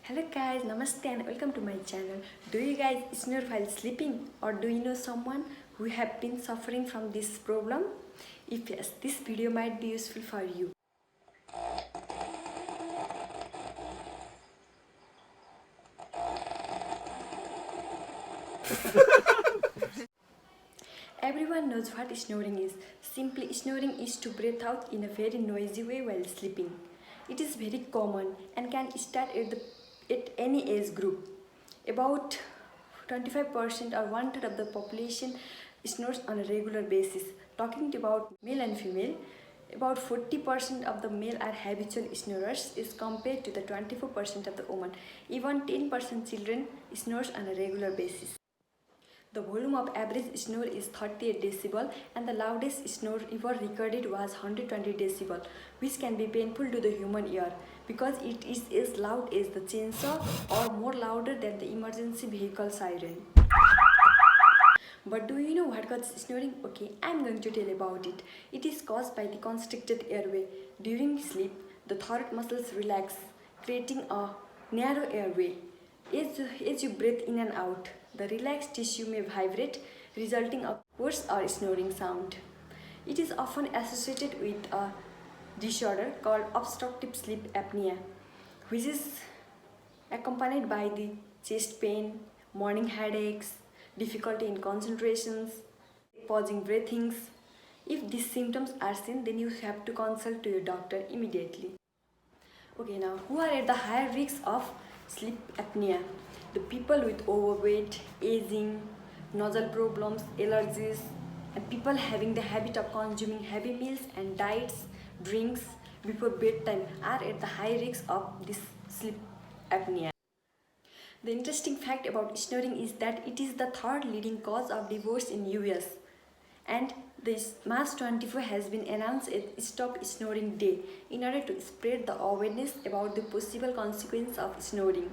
Hello guys, namaste and welcome to my channel. Do you guys snore while sleeping, or do you know someone who have been suffering from this problem? If yes, this video might be useful for you. Everyone knows what snoring is. Simply, snoring is to breathe out in a very noisy way while sleeping. It is very common and can start at any age group. About 25% or one third of the population snores on a regular basis. Talking about male and female, about 40% of the male are habitual snorers is compared to the 24% of the women. Even 10% children snores on a regular basis. The volume of average snore is 38 decibel and the loudest snore ever recorded was 120 decibel, which can be painful to the human ear because it is as loud as the chainsaw or more louder than the emergency vehicle siren. But do you know what causes snoring? Okay, I am going to tell about it. It is caused by the constricted airway. During sleep, the throat muscles relax, creating a narrow airway. As you breathe in and out, the relaxed tissue may vibrate, resulting in a hoarse or snoring sound. It is often associated with a disorder called obstructive sleep apnea, which is accompanied by the chest pain, morning headaches, difficulty in concentrations, pausing breathings. If these symptoms are seen, then you have to consult to your doctor immediately. Okay, now who are at the higher risk of sleep apnea? The people with overweight, aging, nasal problems, allergies, and people having the habit of consuming heavy meals and diets, drinks before bedtime are at the high risk of this sleep apnea. The interesting fact about snoring is that it is the third leading cause of divorce in US, and this March 24 has been announced as Stop Snoring Day in order to spread the awareness about the possible consequences of snoring.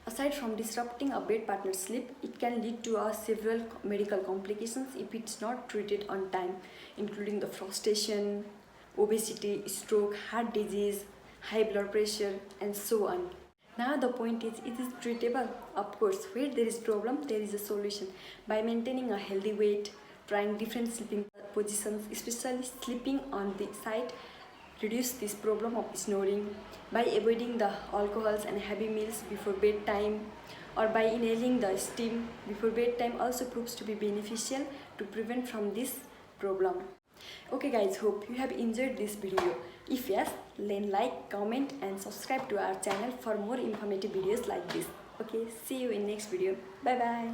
Aside from disrupting a bed partner's sleep, it can lead to several medical complications if it's not treated on time, including the frustration, obesity, stroke, heart disease, high blood pressure, and so on. Now the point is, it is treatable. Of course, where there is problem, there is a solution. By maintaining a healthy weight, trying different sleeping positions, especially sleeping on the side, reduce this problem of snoring. By avoiding the alcohols and heavy meals before bedtime, or by inhaling the steam before bedtime also proves to be beneficial to prevent from this problem. Okay guys, hope you have enjoyed this video. If yes, then like, comment and subscribe to our channel for more informative videos like this. Okay, see you in next video. Bye bye.